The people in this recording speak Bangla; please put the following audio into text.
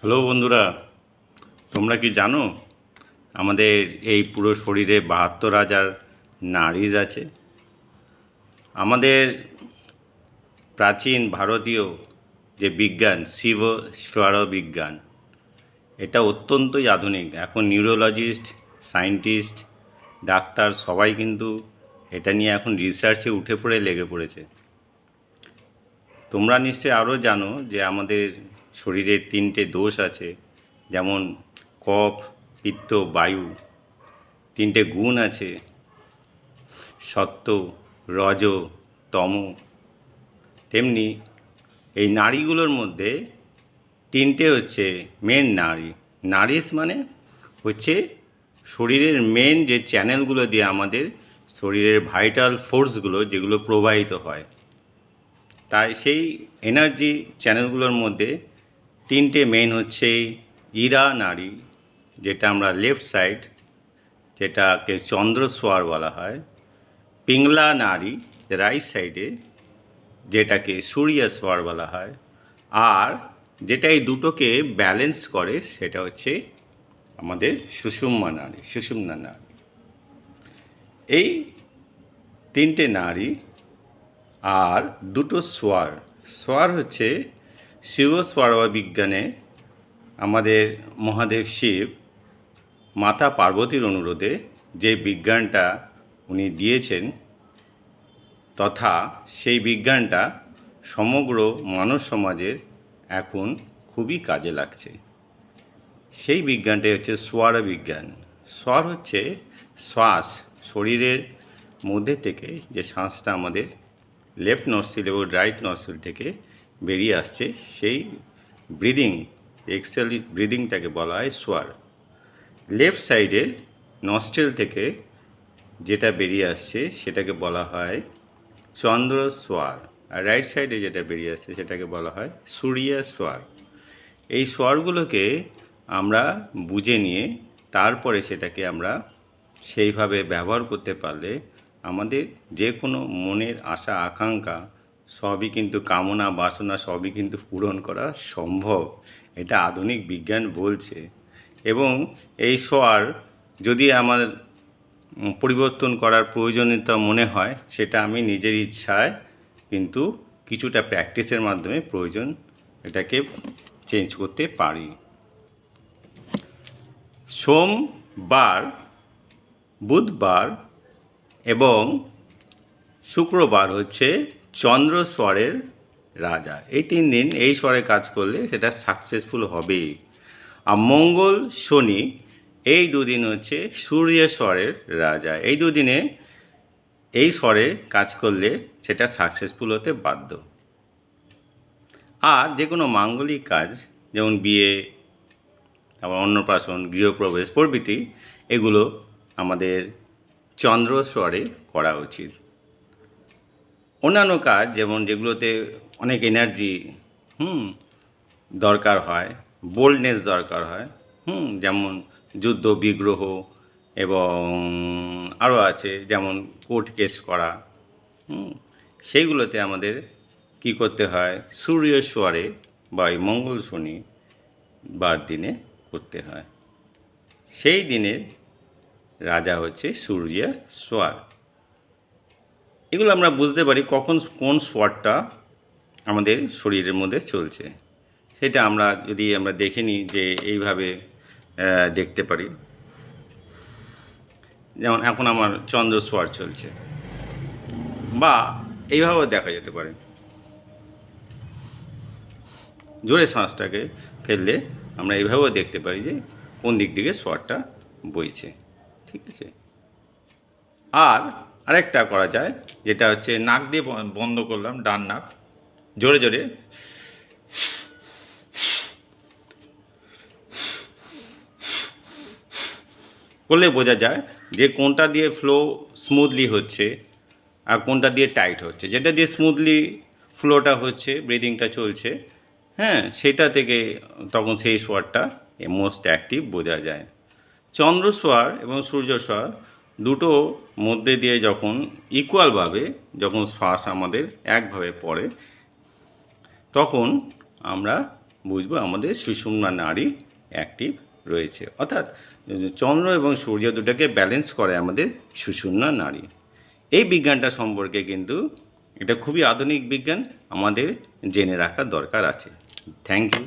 হ্যালো বন্ধুরা, তোমরা কি জানো আমাদের এই পুরো শরীরে ৭২,০০০ নাড়িজ আছে। আমাদের প্রাচীন ভারতীয় যে বিজ্ঞান শিব স্বর বিজ্ঞান, এটা অত্যন্তই আধুনিক। এখন নিউরোলজিস্ট, সায়েন্টিস্ট, ডাক্তার সবাই কিন্তু এটা নিয়ে এখন রিসার্চে উঠে পড়ে লেগে পড়েছে। তোমরা নিশ্চয়ই আরও জানো যে আমাদের শরীরে ৩টে দোষ আছে, যেমন কফ, পিত্ত, বায়ু। ৩টে গুণ আছে, সত্ত্ব, রজ, তম। তেমনি এই নাড়িগুলোর মধ্যে ৩টে হচ্ছে মেন নাড়ি। নাড়িস মানে হচ্ছে শরীরের মেন যে চ্যানেলগুলো দিয়ে আমাদের শরীরের ভাইটাল ফোর্সগুলো যেগুলো প্রবাহিত হয়, তাই সেই এনার্জি চ্যানেলগুলোর মধ্যে ৩টে মেন হচ্ছে ইরা নাড়ি, যেটা আমরা লেফট সাইড, যেটাকে চন্দ্রস্বর বলা হয়। পিংলা নাড়ি রাইট সাইডে, যেটাকে সূর্যস্বর বলা হয়। আর যেটা এই দুটোকে ব্যালেন্স করে সেটা হচ্ছে আমাদের সুষুম্না নাড়ি, সুষুম্না নাড়ি। এই ৩টে নাড়ি আর দুটো স্বর। স্বর হচ্ছে শিব স্বর বিজ্ঞানে আমাদের মহাদেব শিব মাতা পার্বতীর অনুরোধে যে বিজ্ঞানটা উনি দিয়েছেন, তথা সেই বিজ্ঞানটা সমগ্র মানব সমাজের এখন খুবই কাজে লাগছে। সেই বিজ্ঞানটাই হচ্ছে স্বর বিজ্ঞান। স্বর হচ্ছে শ্বাস, শরীরের মধ্যে থেকে যে শ্বাসটা আমাদের লেফট নস্ট্রিল এবং রাইট নস্ট্রিল থেকে বেরিয়ে আসছে, সেই ব্রিদিং, এক্সেল ব্রিদিংটাকে বলা হয় স্বর। লেফট সাইডের নস্ট্রিল থেকে যেটা বেরিয়ে আসছে সেটাকে বলা হয় চন্দ্রস্বর, আর রাইট সাইডে যেটা বেরিয়ে আসছে সেটাকে বলা হয় সূর্যস্বর। এই স্বরগুলোকে আমরা বুঝে নিয়ে তারপরে সেটাকে আমরা সেইভাবে ব্যবহার করতে পারলে আমাদের যে কোনো মনের আশা আকাঙ্ক্ষা সবই কিন্তু, কামনা বাসনা সবই কিন্তু পূরণ করা সম্ভব। এটা আধুনিক বিজ্ঞান বলছে। এবং এই স্বর যদি আমার পরিবর্তন করার প্রয়োজনীয়তা মনে হয়, সেটা আমি নিজের ইচ্ছায় কিন্তু কিছুটা প্র্যাকটিসের মাধ্যমে প্রয়োজন এটাকে চেঞ্জ করতে পারি। সোমবার, বুধবার এবং শুক্রবার হচ্ছে চন্দ্রস্বরের রাজা। এই 3 দিন এই স্বরে কাজ করলে সেটা সাকসেসফুল হবেই। আর মঙ্গল, শনি এই 2 দিন হচ্ছে সূর্যস্বরের রাজা। এই 2 দিনে এই স্বরে কাজ করলে সেটা সাকসেসফুল হতে বাধ্য। আর যে কোনো মাঙ্গলিক কাজ, যেমন বিয়ে, আবার অন্নপ্রাশন, গৃহপ্রবেশ প্রভৃতি, এগুলো আমাদের চন্দ্রস্বরে করা উচিত। অন্যান্য কাজ যেমন যেগুলোতে অনেক এনার্জি দরকার হয়, বোল্ডনেস দরকার হয়, যেমন যুদ্ধ বিগ্রহ এবং আরও আছে যেমন কোর্ট কেস করা, সেইগুলোতে আমাদের কি করতে হয়, সূর্যস্বরে বা এই মঙ্গল শনি বার দিনে করতে হয়। সেই দিনের রাজা হচ্ছে সূর্যস্বর। এগুলো আমরা বুঝতে পারি কখন কোন স্বরটা আমাদের শরীরের মধ্যে চলছে। সেটা আমরা যদি আমরা দেখে নিই যে এইভাবে দেখতে পারি। যেমন এখন আমার চন্দ্রস্বর চলছে, বা এইভাবেও দেখা যেতে পারে। জোরে শ্বাসটাকে ফেললে আমরা এইভাবেও দেখতে পারি যে কোন দিক থেকে স্বরটা বইছে। ঠিক আছে। আর আরেকটা করা যায়, যেটা হচ্ছে নাক দিয়ে বন্ধ করলাম, ডান নাক, জোরে জোরে করলে বোঝা যায় যে কোনটা দিয়ে ফ্লো স্মুথলি হচ্ছে আর কোনটা দিয়ে টাইট হচ্ছে। যেটা দিয়ে স্মুথলি ফ্লোটা হচ্ছে, ব্রিদিংটা চলছে, সেটা থেকে তখন সেই স্বরটা মোস্ট অ্যাক্টিভ বোঝা যায়। চন্দ্রস্বর এবং সূর্যস্বর দুটো মধ্যে দিয়ে যখন ইকুয়ালভাবে যখন শ্বাস আমাদের একভাবে পড়ে, তখন আমরা বুঝবো আমাদের সুষুম্না নাড়ি অ্যাক্টিভ রয়েছে। অর্থাৎ চন্দ্র এবং সূর্য দুটোকে ব্যালেন্স করে আমাদের সুষুম্না নাড়ি। এই বিজ্ঞানটা সম্পর্কে কিন্তু এটা খুবই আধুনিক বিজ্ঞান, আমাদের জেনে রাখার দরকার আছে। Thank you.